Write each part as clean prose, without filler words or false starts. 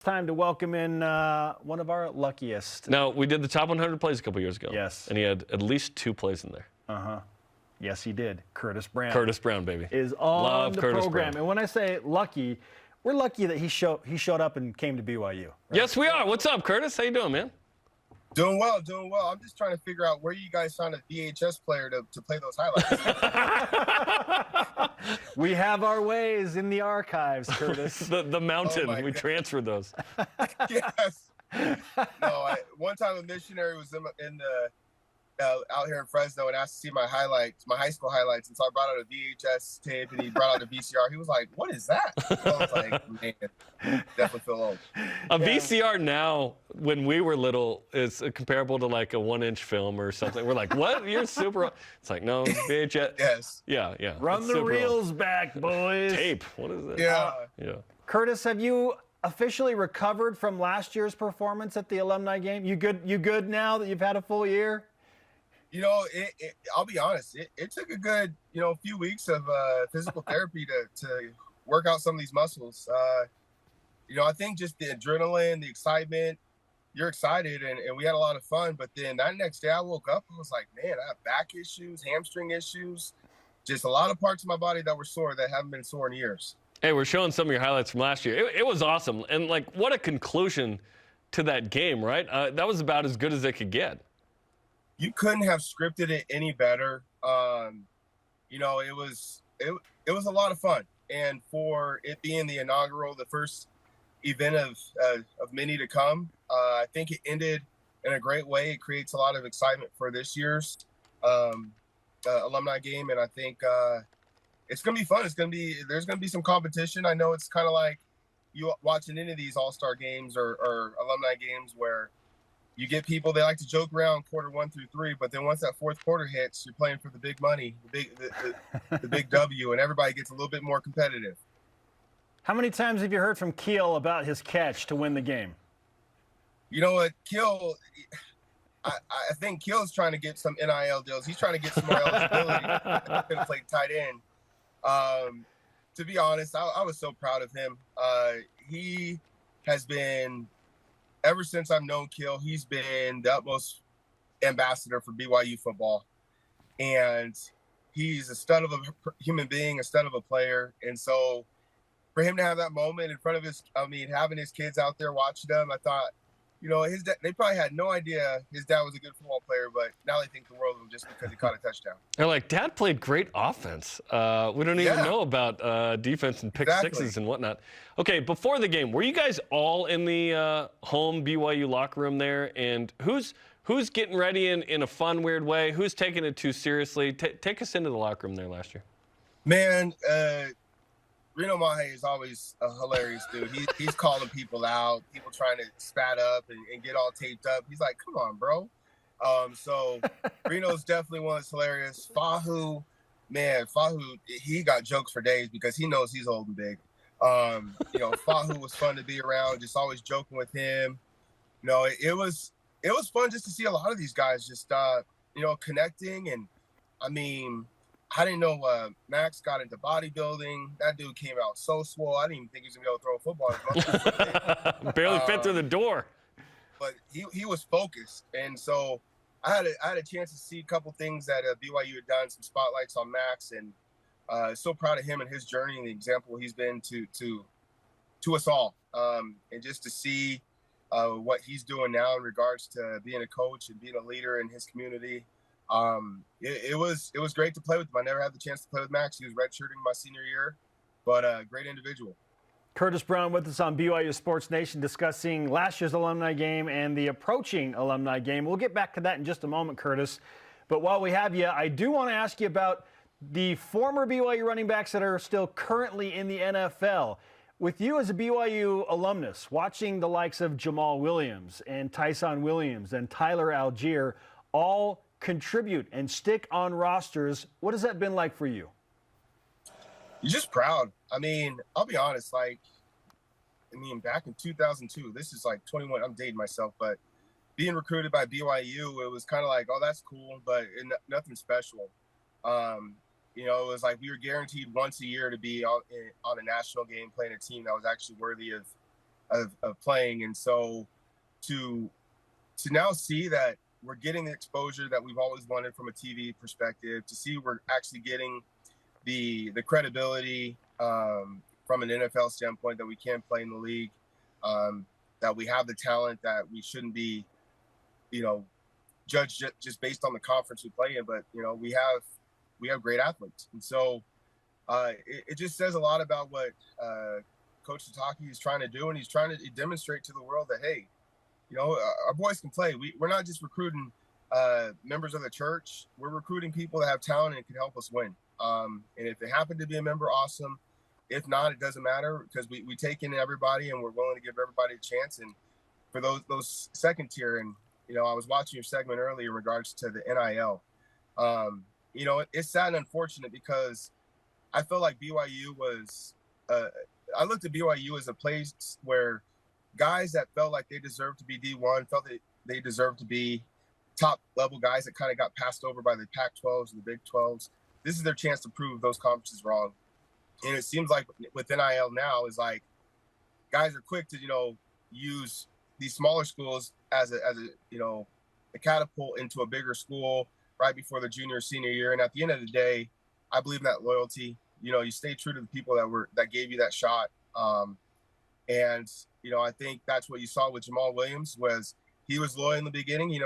Time to welcome in one of our luckiest. Now, we did the top 100 plays a couple years ago. Yes. And he had at least 2 plays in there. Uh-huh. Yes, he did. Curtis Brown. Curtis Brown, baby. Is on Love the Curtis program. Brown. And when I say lucky, we're lucky that he showed up and came to BYU. Right? Yes, we are. What's up, Curtis? How you doing, man? Doing well, doing well. I'm just trying to figure out where you guys found a VHS player to play those highlights. We have our ways in the archives, Curtis. the mountain. Oh we transferred those. Yes. No, one time a missionary was in the out here in Fresno and asked to see my highlights, my high school highlights, and so I brought out a VHS tape and he brought out a VCR. He was like, "What is that?" So I was like, "Man, definitely feel old." A VCR now, when we were little, is comparable to like a 1-inch film or something. We're like, "What? You're super old." It's like, no, VHS. Yes. Yeah. Run the reels back, boys. Tape. What is it? Yeah. Yeah. Curtis, have you officially recovered from last year's performance at the Alumni Game? You good now that you've had a full year? You know, I'll be honest. It took a good, few weeks of physical therapy to work out some of these muscles. I think just the adrenaline, the excitement, you're excited, and we had a lot of fun. But then that next day I woke up and was like, man, I have back issues, hamstring issues, just a lot of parts of my body that were sore that haven't been sore in years. Hey, we're showing some of your highlights from last year. It was awesome. And, what a conclusion to that game, right? That was about as good as it could get. You couldn't have scripted it any better. It was a lot of fun, and for it being the inaugural, the first event of many to come, I think it ended in a great way. It creates a lot of excitement for this year's Alumni Game, and I think it's gonna be fun. There's gonna be some competition. I know it's kind of like you watching any of these All-Star games or Alumni games where you get people, they like to joke around quarter 1 through 3, but then once that fourth quarter hits, you're playing for the big money, the big W, and everybody gets a little bit more competitive. How many times have you heard from Keel about his catch to win the game? You know what, Keel, I think Keel's trying to get some NIL deals. He's trying to get some more eligibility to play tight end. To be honest, I was so proud of him. He has been, ever since I've known Keel, he's been the utmost ambassador for BYU football. And he's a stud of a human being, a stud of a player. And so for him to have that moment in front of having his kids out there watching them, I thought, his dad, they probably had no idea his dad was a good football player, but now they think the world of him just because he caught a touchdown. They're like, Dad played great offense. We don't even know about defense and pick sixes and whatnot. Okay, before the game, were you guys all in the home BYU locker room there? And who's getting ready in a fun, weird way? Who's taking it too seriously? Take us into the locker room there last year. Man, Reno Mahe is always a hilarious dude. He's calling people out, people trying to spat up and get all taped up. He's like, come on, bro. So Reno's definitely one that's hilarious. Fahu, he got jokes for days because he knows he's old and big. Fahu was fun to be around, just always joking with him. It was fun just to see a lot of these guys just, connecting. And I didn't know Max got into bodybuilding. That dude came out so swole. I didn't even think he was going to be able to throw a football. Barely fit through the door. But he was focused. And so I had a chance to see a couple things that BYU had done, some spotlights on Max. And so proud of him and his journey and the example he's been to us all. And just to see what he's doing now in regards to being a coach and being a leader in his community. It was great to play with him. I never had the chance to play with Max. He was redshirting my senior year, but a great individual. Curtis Brown with us on BYU Sports Nation discussing last year's Alumni Game and the approaching Alumni Game. We'll get back to that in just a moment, Curtis. But while we have you, I do want to ask you about the former BYU running backs that are still currently in the NFL. With you as a BYU alumnus, watching the likes of Jamal Williams and Tyson Williams and Tyler Algier all contribute and stick on rosters, what has that been like for you? You're just proud. I'll be honest, back in 2002, this is like 21, I'm dating myself, but being recruited by BYU, it was kind of like, oh, that's cool, but nothing special. It was like we were guaranteed once a year to be on a national game playing a team that was actually worthy of of playing. And so to now see that we're getting the exposure that we've always wanted from a TV perspective, to see we're actually getting the credibility from an NFL standpoint that we can play in the league, that we have the talent, that we shouldn't be, judged just based on the conference we play in, but we have great athletes. And so it just says a lot about what Coach Sataki is trying to do, and he's trying to demonstrate to the world that, hey, our boys can play. We're not just recruiting members of the church. We're recruiting people that have talent and can help us win. And if they happen to be a member, awesome. If not, it doesn't matter, because we take in everybody and we're willing to give everybody a chance. And for those second tier, and I was watching your segment earlier in regards to the NIL. It's sad and unfortunate, because I felt like BYU was I looked at BYU as a place where guys that felt like they deserved to be D1, felt that they deserved to be top level guys that kind of got passed over by the Pac-12s and the Big 12s. This is their chance to prove those conferences wrong. And it seems like with NIL now is like guys are quick to, use these smaller schools as a catapult into a bigger school right before the junior or senior year. And at the end of the day, I believe in that loyalty. You stay true to the people that gave you that shot. And I think that's what you saw with Jamal Williams, was he was loyal in the beginning. He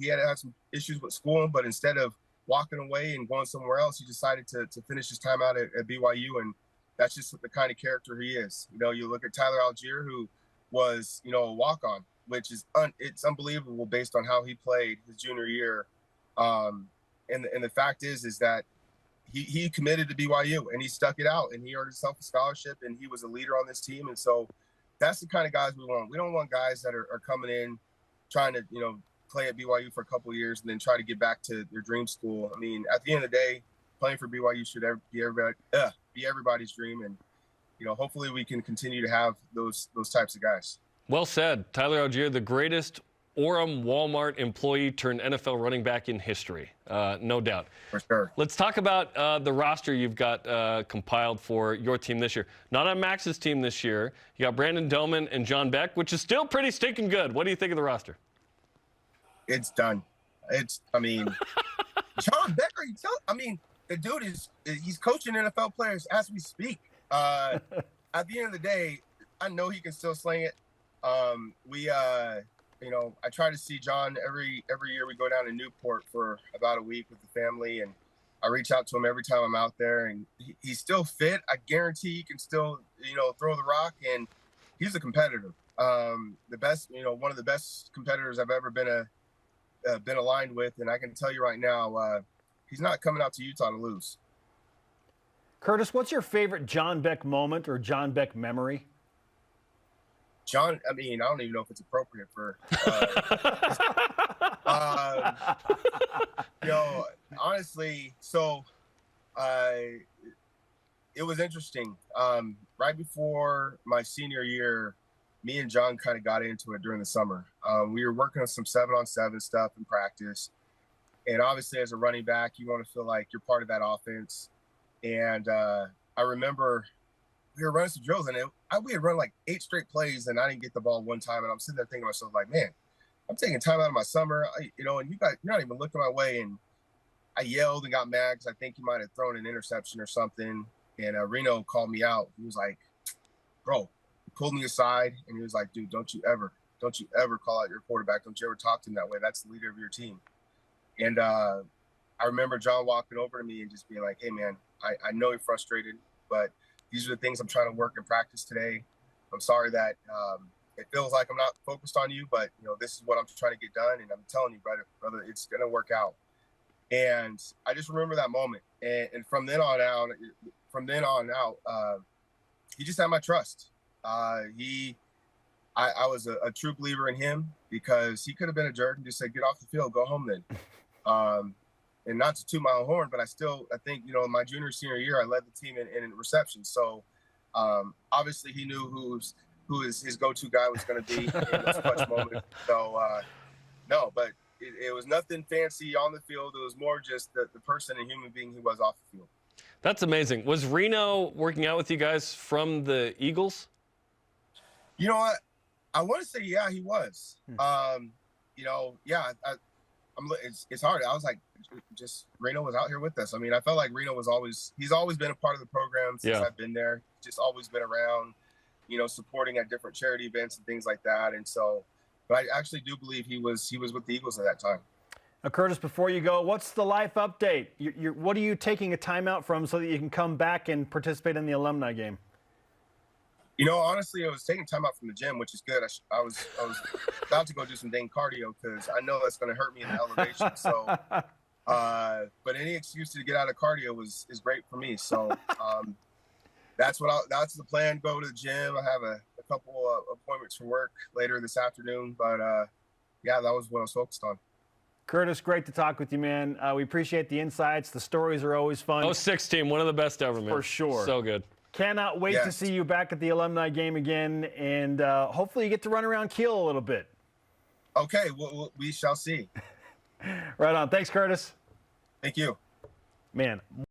had some issues with school, but instead of walking away and going somewhere else, he decided to finish his time out at BYU. And that's just the kind of character he is. You look at Tyler Algier, who was, a walk-on, which is it's unbelievable based on how he played his junior year. And the fact is that he committed to BYU and he stuck it out, and he earned himself a scholarship, and he was a leader on this team. And so that's the kind of guys we want. We don't want guys that are coming in trying to, play at BYU for a couple of years and then try to get back to their dream school. I mean, at the end of the day, playing for BYU should be everybody's dream. And, hopefully we can continue to have those types of guys. Well said. Tyler Algier, the greatest Orem Walmart employee turned NFL running back in history. No doubt. For sure. Let's talk about the roster you've got compiled for your team this year. Not on Max's team this year. You got Brandon Doman and John Beck, which is still pretty stinking good. What do you think of the roster? It's done. John Beck, the dude he's coaching NFL players as we speak. At the end of the day, I know he can still sling it. I try to see John every year. We go down to Newport for about a week with the family, and I reach out to him every time I'm out there, and he's still fit. I guarantee he can still, throw the rock, and he's a competitor. The best, one of the best competitors I've ever been aligned with, and I can tell you right now, he's not coming out to Utah to lose. Curtis, what's your favorite John Beck moment or John Beck memory? John, I don't even know if it's appropriate for, honestly. So, it was interesting. Right before my senior year, me and John kind of got into it during the summer. We were working on some 7-on-7 stuff in practice. And obviously as a running back, you want to feel like you're part of that offense. And I remember we were running some drills, and we had run like 8 straight plays, and I didn't get the ball one time. And I'm sitting there thinking to myself, like, man, I'm taking time out of my summer, and you're not even looking my way. And I yelled and got mad because I think he might have thrown an interception or something. And Reno called me out. He was like, bro, he pulled me aside, and he was like, dude, don't you ever call out your quarterback. Don't you ever talk to him that way. That's the leader of your team. And I remember John walking over to me and just being like, hey, man, I know you're frustrated, but these are the things I'm trying to work in practice today. I'm sorry that it feels like I'm not focused on you, but, this is what I'm trying to get done. And I'm telling you, brother, it's going to work out. And I just remember that moment. And from then on out, he just had my trust. I was a true believer in him, because he could have been a jerk and just said, get off the field, go home then. And not to toot my own horn, but I think, my junior, senior year, I led the team in reception. So obviously he knew who his go-to guy was going to be in those clutch moments. So no, but it was nothing fancy on the field. It was more just the person and human being he was off the field. That's amazing. Was Reno working out with you guys from the Eagles? You know what? I want to say, yeah, he was. You know, yeah, it's hard. I was like, just Reno was out here with us. I mean, I felt like Reno he's always been a part of the program since I've been there. Just always been around, you know, supporting at different charity events and things like that. And so, but I actually do believe he was with the Eagles at that time. Now, Curtis, before you go, what's the life update? What are you taking a timeout from so that you can come back and participate in the alumni game? You know, honestly, I was taking time out from the gym, which is good. I was about to go do some dang cardio because I know that's going to hurt me in the elevation. So, but any excuse to get out of cardio is great for me. So, that's the plan. Go to the gym. I have a couple of appointments for work later this afternoon. But yeah, that was what I was focused on. Curtis, great to talk with you, man. We appreciate the insights. The stories are always fun. 06 team, one of the best ever, man. For sure. So good. Cannot wait to see you back at the alumni game again, and hopefully you get to run around Kiel a little bit. Okay, we shall see. Right on. Thanks, Curtis. Thank you. Man.